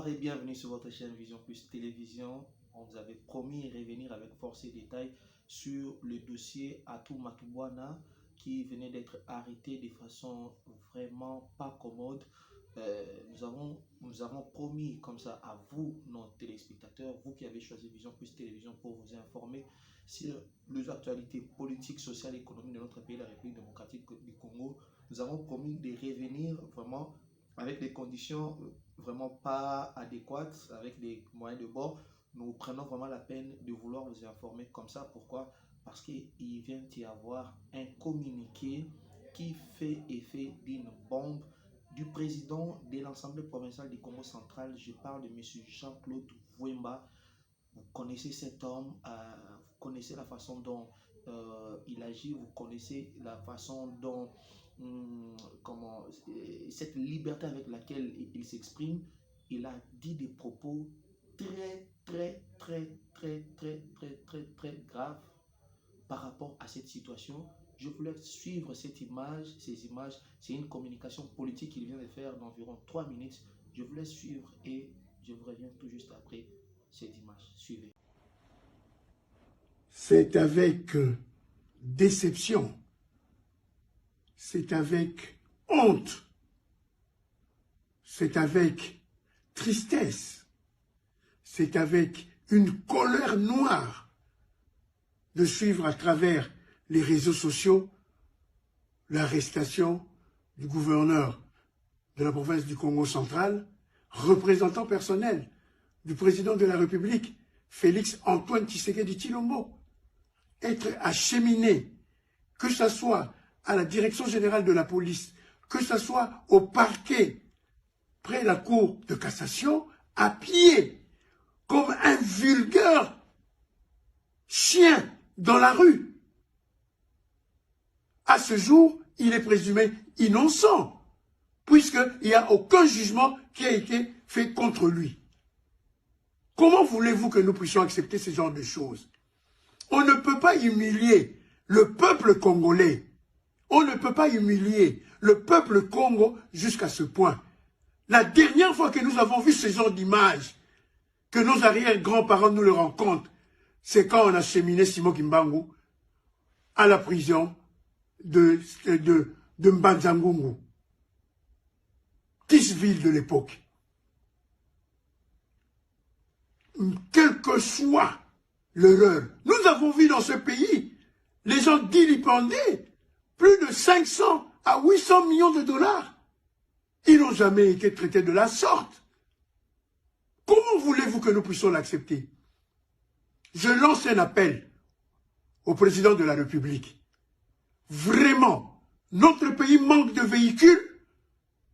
Bonsoir et bienvenue sur votre chaîne Vision Plus Télévision. On vous avait promis revenir avec force et détails sur le dossier Atou Matoubwana qui venait d'être arrêté de façon vraiment pas commode. Nous avons promis comme ça à vous, nos téléspectateurs, vous qui avez choisi Vision Plus Télévision pour vous informer sur les actualités politiques, sociales et économiques de notre pays, la République démocratique du Congo. Nous avons promis de revenir vraiment avec des conditions vraiment pas adéquates, avec des moyens de bord. Nous prenons vraiment la peine de vouloir vous informer comme ça. Pourquoi? Parce qu'il vient d'y avoir un communiqué qui fait effet d'une bombe du président de l'Assemblée provinciale du Congo central. Je parle de M. Jean-Claude Wemba. Vous connaissez cet homme, vous connaissez la façon dont il agit, vous connaissez la façon dont cette liberté avec laquelle il s'exprime. Il a dit des propos très graves par rapport à cette situation. Je voulais suivre cette image, ces images. C'est une communication politique qu'il vient de faire d'environ 3 minutes. Je voulais suivre et je vous reviens tout juste après cette image. Suivez. C'est avec déception, c'est avec honte, c'est avec tristesse, c'est avec une colère noire de suivre à travers les réseaux sociaux l'arrestation du gouverneur de la province du Congo central, représentant personnel du président de la République, Félix Antoine Tshisekedi Tshilombo, être acheminé, que ce soit à la direction générale de la police, que ce soit au parquet, près de la cour de cassation, à pied, comme un vulgaire chien dans la rue. À ce jour, il est présumé innocent, puisqu'il n'y a aucun jugement qui a été fait contre lui. Comment voulez-vous que nous puissions accepter ce genre de choses? On ne peut pas humilier le peuple congolais. On ne peut pas humilier le peuple Congo jusqu'à ce point. La dernière fois que nous avons vu ce genre d'image, que nos arrière-grands-parents nous le rendent compte, c'est quand on a cheminé Simon Kimbangu à la prison de Mbanzangungu, 10 villes de l'époque. Quel que soit l'erreur, nous avons vu dans ce pays les gens dilipender plus de 500 à 800 millions de dollars. Ils n'ont jamais été traités de la sorte. Comment voulez-vous que nous puissions l'accepter? Je lance un appel au président de la République. Vraiment, notre pays manque de véhicules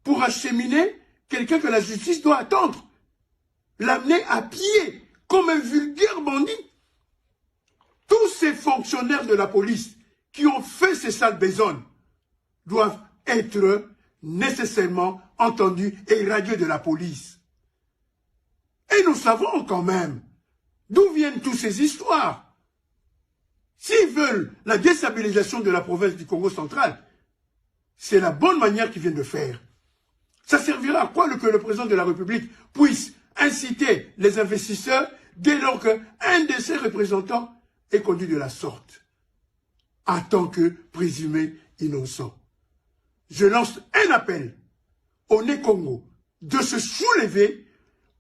pour acheminer quelqu'un que la justice doit attendre. L'amener à pied comme un vulgaire bandit. Tous ces fonctionnaires de la police qui ont fait ces sales besognes doivent être nécessairement entendus et irradiés de la police. Et nous savons quand même d'où viennent toutes ces histoires. S'ils veulent la déstabilisation de la province du Congo central, c'est la bonne manière qu'ils viennent de faire. Ça servira à quoi que le président de la République puisse inciter les investisseurs dès lors qu'un de ses représentants est conduit de la sorte, en tant que présumé innocent. Je lance un appel au Né-Congo de se soulever,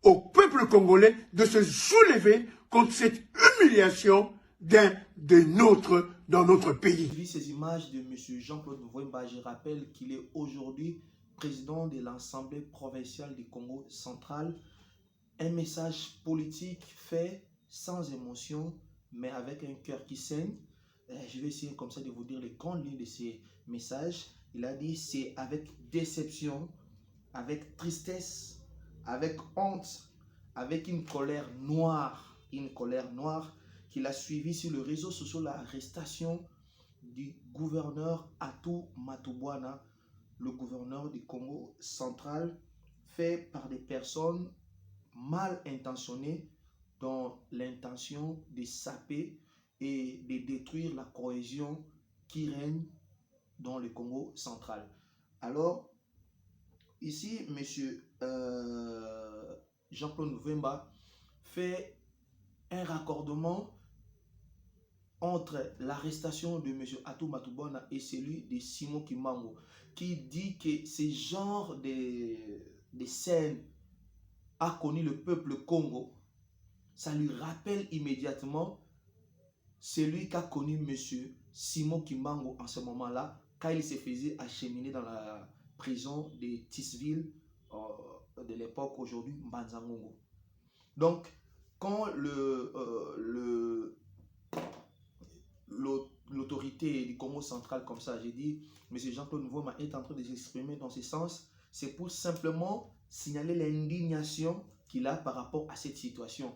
au peuple congolais de se soulever contre cette humiliation d'un des nôtres dans notre pays. Vu ces images de M. Jean-Claude Wemba, je rappelle qu'il est aujourd'hui président de l'Assemblée provinciale du Congo central. Un message politique fait sans émotion, mais avec un cœur qui saigne. Je vais essayer comme ça de vous dire les grandes lignes de ces messages. Il a dit c'est avec déception, avec tristesse, avec honte, avec une colère noire qu'il a suivi sur le réseau social l'arrestation du gouverneur Atou Matoubwana, le gouverneur du Congo central, fait par des personnes mal intentionnées dans l'intention de saper et de détruire la cohésion qui règne dans le Congo central. Alors, ici, M. Jean-Claude Mouemba fait un raccordement entre l'arrestation de M. Atou Matoubona et celui de Simon Kimbangu, qui dit que ce genre de scène a connu le peuple Congo. Ça lui rappelle immédiatement celui qu'a connu M. Simon Kimbangu en ce moment-là, quand il se faisait acheminer dans la prison de Tisville de l'époque, aujourd'hui Mbanzangongo. Donc, quand l'autorité du Congo central, comme ça, j'ai dit, M. Jean-Claude Mouemba est en train de s'exprimer dans ce sens, c'est pour simplement signaler l'indignation qu'il a par rapport à cette situation,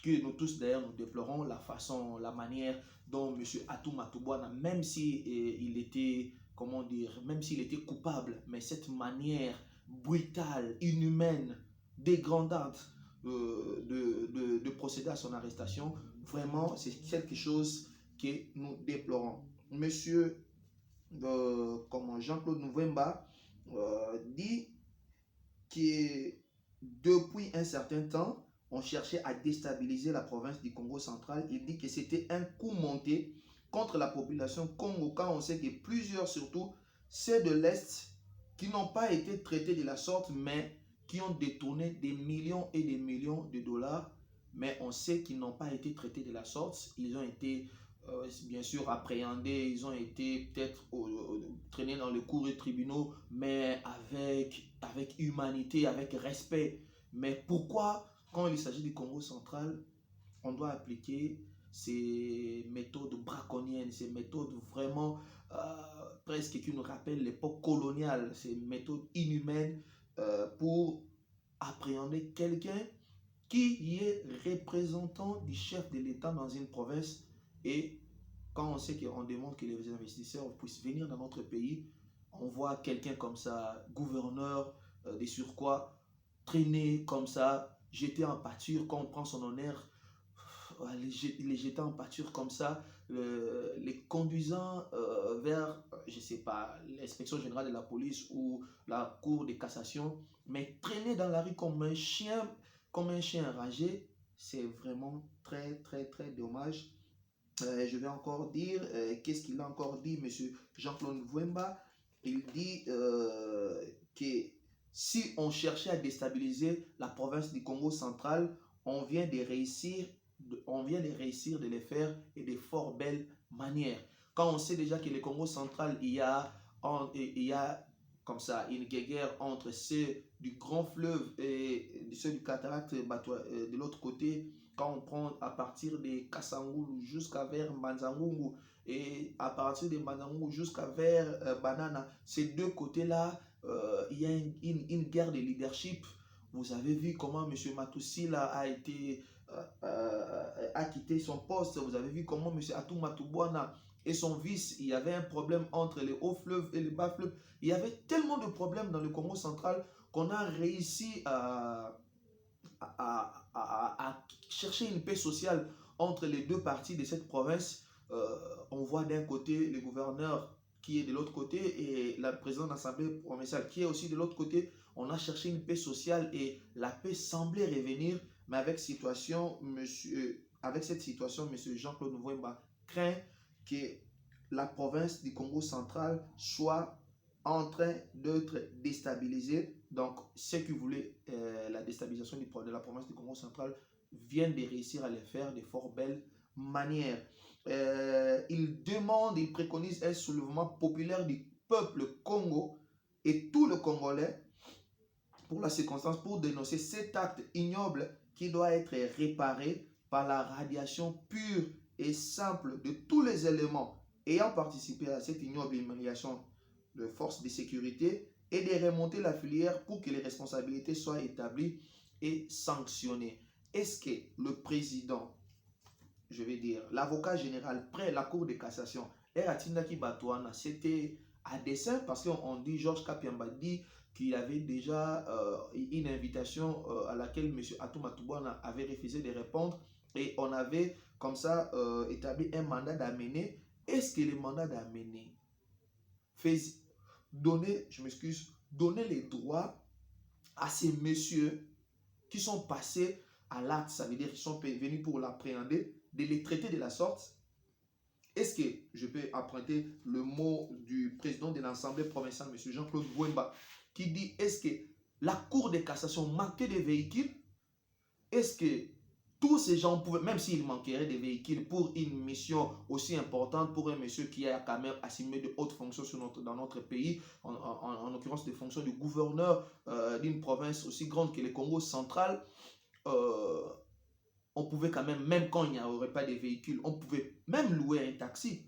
que nous tous d'ailleurs nous déplorons, la manière dont M. Atou Matoubona, même s'il était, comment dire, même s'il était coupable, mais cette manière brutale, inhumaine, dégradante de procéder à son arrestation, vraiment c'est quelque chose que nous déplorons. Monsieur Jean-Claude Mouemba dit que depuis un certain temps, on cherchait à déstabiliser la province du Congo central. Il dit que c'était un coup monté contre la population Congo, quand on sait que plusieurs, surtout ceux de l'Est, qui n'ont pas été traités de la sorte, mais qui ont détourné des millions et des millions de dollars. Mais on sait qu'ils n'ont pas été traités de la sorte. Ils ont été bien sûr appréhendés, ils ont été peut-être traînés dans les cours et tribunaux, mais avec humanité, avec respect. Mais pourquoi, quand il s'agit du Congo central, on doit appliquer ces méthodes braconniennes, ces méthodes vraiment presque qui nous rappellent l'époque coloniale, ces méthodes inhumaines pour appréhender quelqu'un qui est représentant du chef de l'État dans une province. Et quand on sait qu'on demande que les investisseurs puissent venir dans notre pays, on voit quelqu'un comme ça, gouverneur des surcroît, traîner comme ça, jeter en pâture, quand on prend son honneur, les jeter en pâture comme ça, les conduisant vers, je sais pas, l'inspection générale de la police ou la cour de cassation, mais traîner dans la rue comme un chien enragé, c'est vraiment très très très dommage. Je vais encore dire, qu'est-ce qu'il a encore dit, M. Jean-Claude Mouemba? Il dit que si on cherchait à déstabiliser la province du Congo central, on vient de réussir de les faire et de fort belles manières. Quand on sait déjà que le Congo central, il y a comme ça une guerre entre ceux du grand fleuve et ceux du cataracte de l'autre côté. Quand on prend à partir de Kasangulu jusqu'à vers Manzangungu et à partir de Manzangungu jusqu'à vers Banana, ces deux côtés-là, il y a une guerre de leadership. Vous avez vu comment M. Matousila a quitté son poste. Vous avez vu comment M. Atou Matoubona et son vice, il y avait un problème entre les hauts fleuves et les bas fleuves. Il y avait tellement de problèmes dans le Congo central qu'on a réussi à chercher une paix sociale entre les deux parties de cette province. On voit d'un côté le gouverneur qui est de l'autre côté et la présidente de l'Assemblée provinciale qui est aussi de l'autre côté. On a cherché une paix sociale et la paix semblait revenir, mais avec cette situation, M. Jean-Claude Mouemba craint que la province du Congo central soit en train d'être déstabilisée. Donc, ceux qui voulaient la déstabilisation de la province du Congo central viennent de réussir à le faire de fort belles manières. Il préconise un soulèvement populaire du peuple Congo et tout le Congolais pour la circonstance, pour dénoncer cet acte ignoble qui doit être réparé par la radiation pure et simple de tous les éléments ayant participé à cette ignoble humiliation de forces de sécurité et de remonter la filière pour que les responsabilités soient établies et sanctionnées. Est-ce que le président, je vais dire, l'avocat général près la Cour de cassation, c'était à dessein parce qu'on dit, Georges Kapiamba dit qu'il avait déjà une invitation à laquelle M. Atou Matoubona avait refusé de répondre et on avait comme ça établi un mandat d'amener. Est-ce que le mandat d'amener donner les droits à ces messieurs qui sont passés à l'acte, ça veut dire qu'ils sont venus pour l'appréhender, de les traiter de la sorte. Est-ce que je peux emprunter le mot du président de l'Assemblée provinciale, M. Jean-Claude Bouemba, qui dit, est-ce que la Cour de cassation manquait des véhicules? Est-ce que tous ces gens pouvaient, même s'il manquerait des véhicules pour une mission aussi importante, pour un monsieur qui a quand même assumé de hautes fonctions dans notre pays, en l'occurrence des fonctions de gouverneur d'une province aussi grande que le Congo central, on pouvait quand même quand il n'y aurait pas de véhicules, on pouvait même louer un taxi,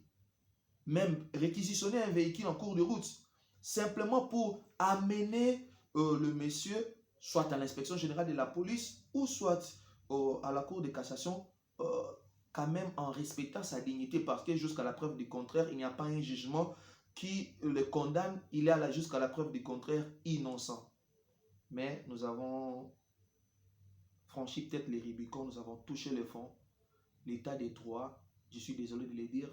même réquisitionner un véhicule en cours de route, simplement pour amener le monsieur, soit à l'inspection générale de la police, ou soit à la Cour de cassation, quand même en respectant sa dignité, parce que jusqu'à la preuve du contraire, il n'y a pas un jugement qui le condamne, il est jusqu'à la preuve du contraire innocent. Mais nous avons franchi peut-être les Rubicons, nous avons touché le fond. L'état des droits, je suis désolé de le dire,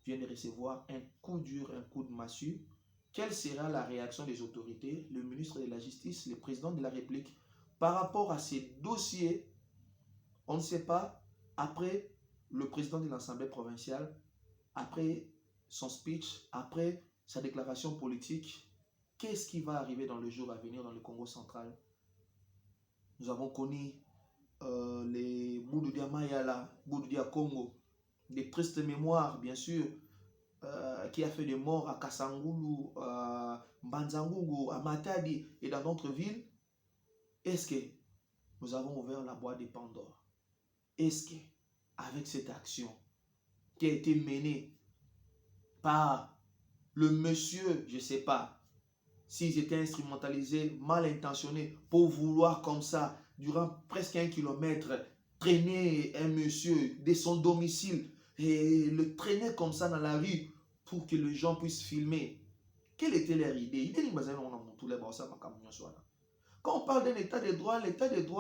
vient de recevoir un coup dur, un coup de massue. Quelle sera la réaction des autorités, le ministre de la Justice, le président de la République, par rapport à ces dossiers? On ne sait pas. Après le président de l'Assemblée provinciale, après son speech, après sa déclaration politique, qu'est-ce qui va arriver dans le jour à venir dans le Congo central? Nous avons connu les Boudoudia Mayala, Boudoudia Congo, des tristes mémoires, bien sûr, qui a fait des morts à Kassangoulou, à Mbanzangougou, à Matadi et dans d'autres villes. Est-ce que nous avons ouvert la boîte de Pandore? Est-ce que, avec cette action qui a été menée par le monsieur, je ne sais pas, s'ils étaient instrumentalisés, mal intentionnés, pour vouloir comme ça, durant presque 1 kilomètre, traîner un monsieur de son domicile et le traîner comme ça dans la rue pour que les gens puissent filmer? Quelle était leur idée? Quand on parle d'un état de droit,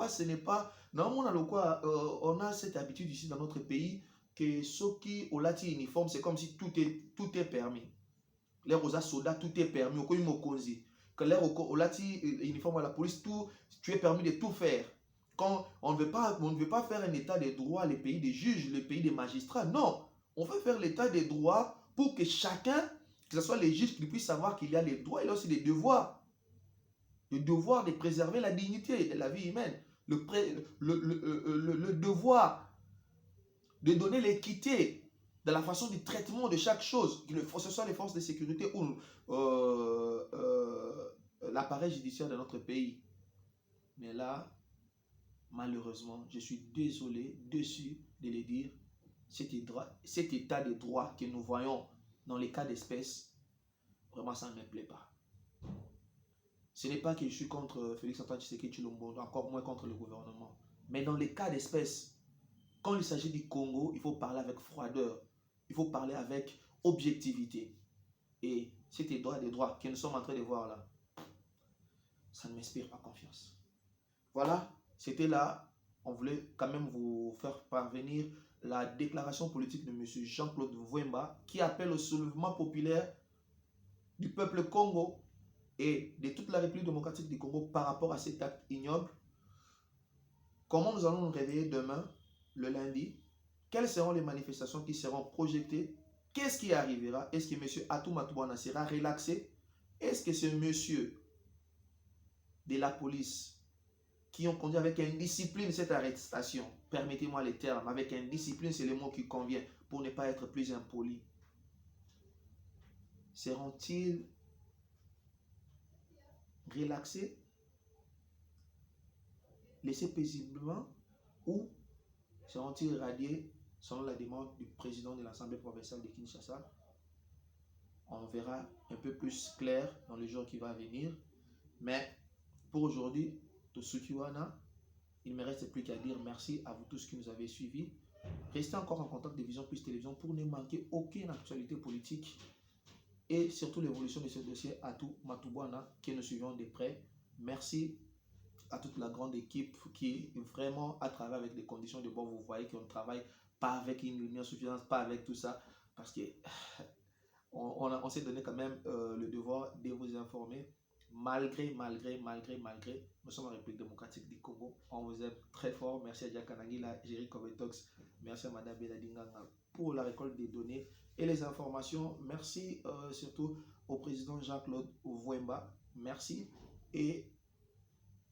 ce n'est pas... on a cette habitude ici dans notre pays que ceux qui ont lati uniforme, c'est comme si tout est permis. Les rosas soda, tout est permis. Que les lati uniforme à la police, tu es permis de tout faire. Quand on ne veut pas faire un état de droit, les pays des juges, les pays des magistrats, non. On veut faire l'état de droit pour que chacun, que ce soit les juges, qui puissent savoir qu'il y a les droits, il y a aussi des devoirs. Le devoir de préserver la dignité de la vie humaine. Le devoir de donner l'équité dans la façon du traitement de chaque chose, que ce soit les forces de sécurité ou l'appareil judiciaire de notre pays. Mais là, malheureusement, je suis désolé, déçu de le dire, cet état de droit que nous voyons dans les cas d'espèce, vraiment ça ne me plaît pas. Ce n'est pas que je suis contre Félix Antoine Tshisekedi Tshilombo, encore moins contre le gouvernement. Mais dans les cas d'espèce, quand il s'agit du Congo, il faut parler avec froideur. Il faut parler avec objectivité. Et cet état de droit que nous sommes en train de voir là, ça ne m'inspire pas confiance. Voilà, c'était là. On voulait quand même vous faire parvenir la déclaration politique de M. Jean-Claude Bouemba qui appelle au soulèvement populaire du peuple Congo et de toute la République démocratique du Congo par rapport à cet acte ignoble. Comment nous allons nous réveiller demain, le lundi? Quelles seront les manifestations qui seront projetées? Qu'est-ce qui arrivera? Est-ce que M. Atou Matoubouana sera relaxé? Est-ce que ce monsieur de la police qui ont conduit avec indiscipline cette arrestation, permettez-moi les termes, avec indiscipline, c'est le mot qui convient pour ne pas être plus impoli, seront-ils relaxés, laissés paisiblement, ou seront-ils radiés selon la demande du président de l'Assemblée provinciale de Kinshasa? On verra un peu plus clair dans le jour qui va venir. Mais pour aujourd'hui, il ne me reste plus qu'à dire merci à vous tous qui nous avez suivis. Restez encore en contact de Vision Plus Télévision pour ne manquer aucune actualité politique et surtout l'évolution de ce dossier Atou Matoubouana que nous suivons de près. Merci à toute la grande équipe qui vraiment a travaillé avec des conditions de bord. Vous voyez qu'on ne travaille pas avec une lumière suffisante, pas avec tout ça, parce que on s'est donné quand même le devoir de vous informer malgré, nous sommes en République démocratique du Congo. On vous aime très fort. Merci à Diaka Nangila, Jerry Kovetox. Merci à Madame Beladinganga pour la récolte des données et les informations. Merci surtout au président Jean-Claude Ououemba. Merci. Et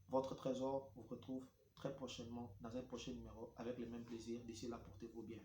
votre trésor vous retrouve très prochainement dans un prochain numéro avec le même plaisir. D'ici là, portez-vous bien.